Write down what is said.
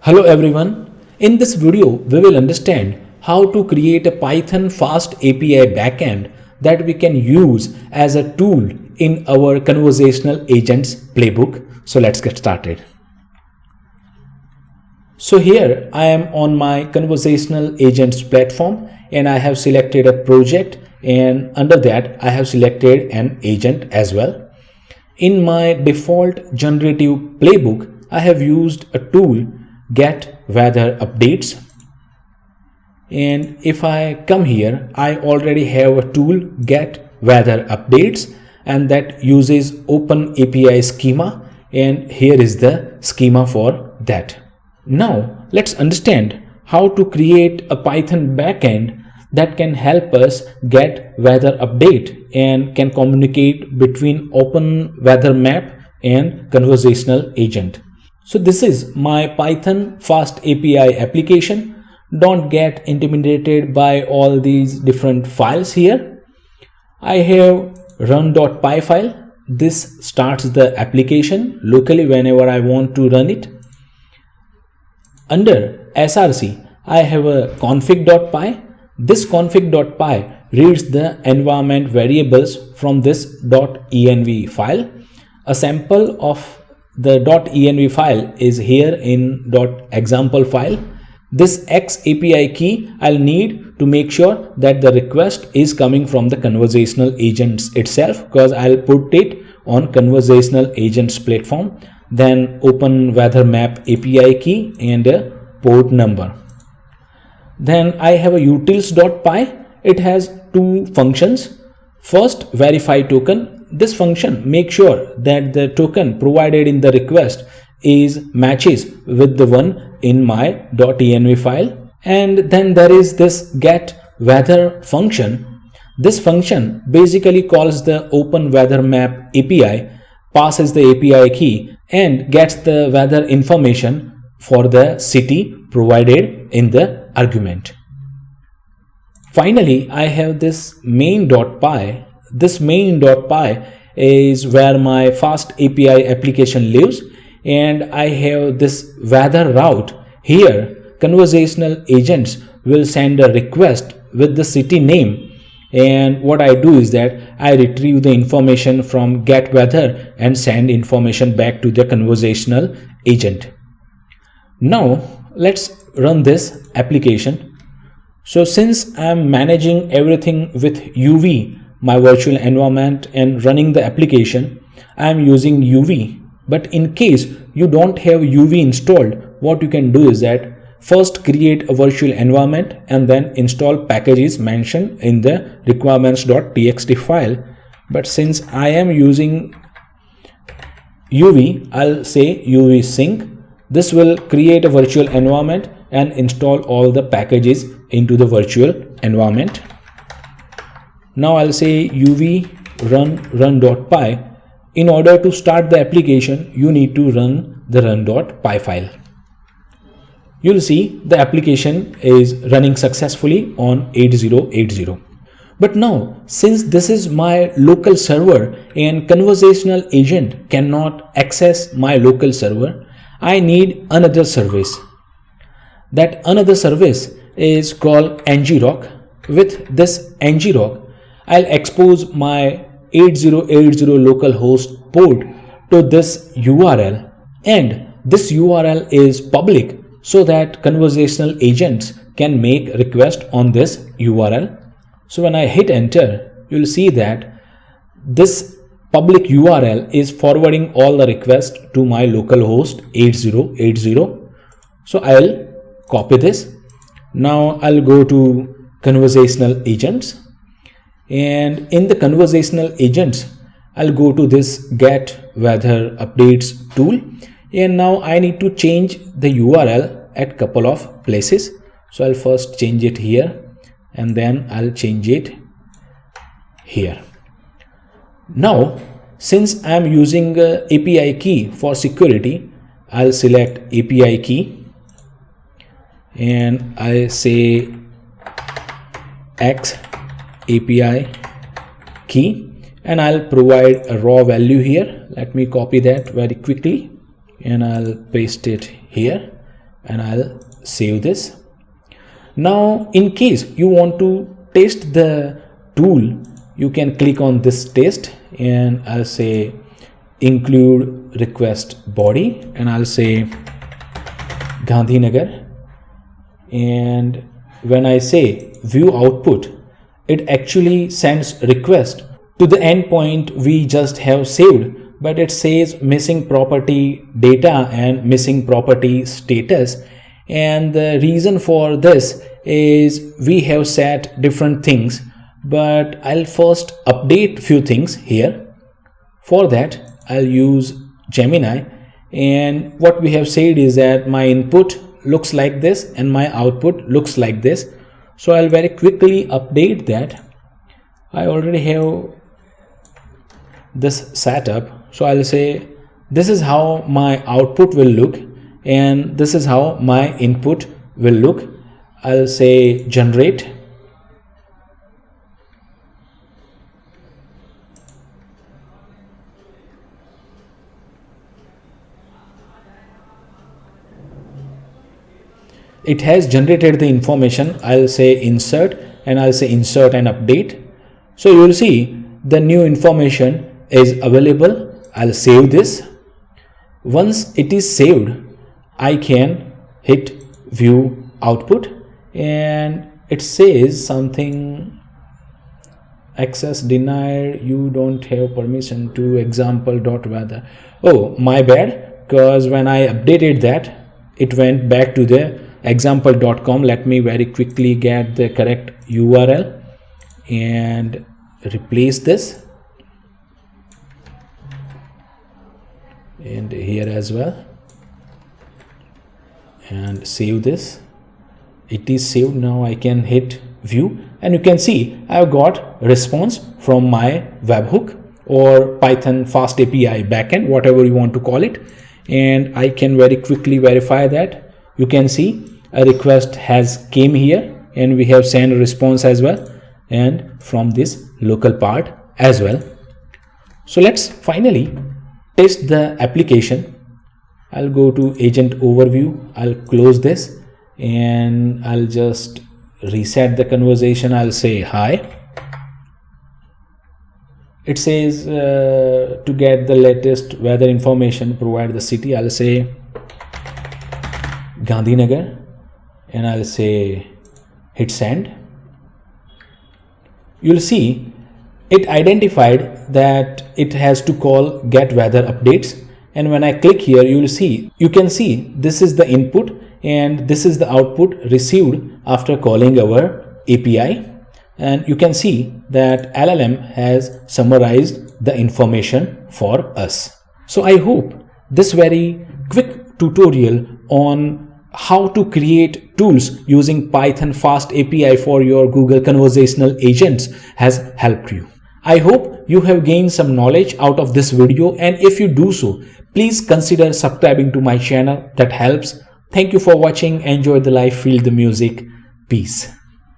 Hello everyone. In this video, we will understand how to create a Python FastAPI backend that we can use as a tool in our conversational agents playbook. So let's get started. So here I am on my conversational agents platform and I have selected a project, and under that I have selected an agent as well. In my default generative playbook, I have used a tool get weather updates, and if I come here, I already have a tool get weather updates, and that uses OpenAPI schema, and here is the schema for that. Now let's understand how to create a Python backend that can help us get weather update and can communicate between OpenWeatherMap and conversational agent. So this is my Python FastAPI application. Don't get intimidated by all these different files here. I have run.py file. This starts the application locally whenever I want to run it. Under src, I have a config.py. This config.py reads the environment variables from this .env file. A sample of the .env file is here in .example file. This XAPI key I'll need to make sure that the request is coming from the conversational agents itself, because I'll put it on conversational agents platform. Then OpenWeatherMap API key and a port number. Then I have a utils.py. It has two functions. First, verify token. This function makes sure that the token provided in the request is matches with the one in my .env file. And then there is this get weather function. This function basically calls the OpenWeatherMap API, passes the API key and gets the weather information for the city provided in the argument. Finally, I have this main.py. This main.py is where my FastAPI application lives, and I have this weather route. Here, conversational agents will send a request with the city name, and what I do is that I retrieve the information from get weather and send information back to the conversational agent. Now let's run this application. So since I'm managing everything with UV, my virtual environment, and running the application, I'm using UV. But in case you don't have UV installed, what you can do is that first create a virtual environment and then install packages mentioned in the requirements.txt file. But since I am using UV, I'll say UV sync. This will create a virtual environment and install all the packages into the virtual environment. Now I'll say uv run.py. In order to start the application, you need to run the run.py file. You'll see the application is running successfully on 8080. But now, since this is my local server and conversational agent cannot access my local server, I need another service. That another service is called ngrok. With this ngrok, I'll expose my 8080 localhost port to this URL, and this URL is public so that conversational agents can make request on this URL. So when I hit enter, you'll see that this public URL is forwarding all the requests to my localhost 8080. So I'll copy this. Now I'll go to conversational agents, and in the conversational agents, I'll go to this get weather updates tool, and now I need to change the URL at couple of places. So I'll first change it here and then I'll change it here. Now, since I'm using API key for security, I'll select API key and I say X API key, and I'll provide a raw value here. Let me copy that very quickly and I'll paste it here. and I'll save this. Now in case you want to test the tool, you can click on this test and I'll say include request body and I'll say Gandhinagar, and when I say view output, it actually sends request to the endpoint we just have saved, but it says missing property data and missing property status. And the reason for this is we have set different things, but I'll first update few things here. For that I'll use Gemini, and what we have said is that my input looks like this and my output looks like this. So I'll very quickly update that. I already have this setup, so I'll say this is how my output will look and this is how my input will look. I'll say generate, it has generated the information. I'll say insert and I'll say insert and update. So you will see the new information is available. I'll save this. Once it is saved, I can hit view output and it says something access denied, you don't have permission to example.weather. Oh, my bad, because when I updated that, it went back to the example.com. Let me very quickly get the correct URL and replace this, and here as well, and save this. It is saved. Now I can hit view and you can see I've got response from my webhook or Python FastAPI backend, whatever you want to call it, and I can very quickly verify that. You can see a request has came here and we have sent a response as well, and from this local part as well. So let's finally test the application. I'll go to agent overview. I'll close this and I'll just reset the conversation. I'll say hi. It says to get the latest weather information, provide the city. I'll say Gandhinagar and I'll say hit send. You'll see it identified that it has to call get weather updates, and when I click here you can see this is the input and this is the output received after calling our API, and you can see that LLM has summarized the information for us. So I hope this very quick tutorial on how to create tools using Python FastAPI for your Google Conversational Agents has helped you. I hope you have gained some knowledge out of this video, and if you do so, please consider subscribing to my channel. That helps. Thank you for watching. Enjoy the life, feel the music. Peace.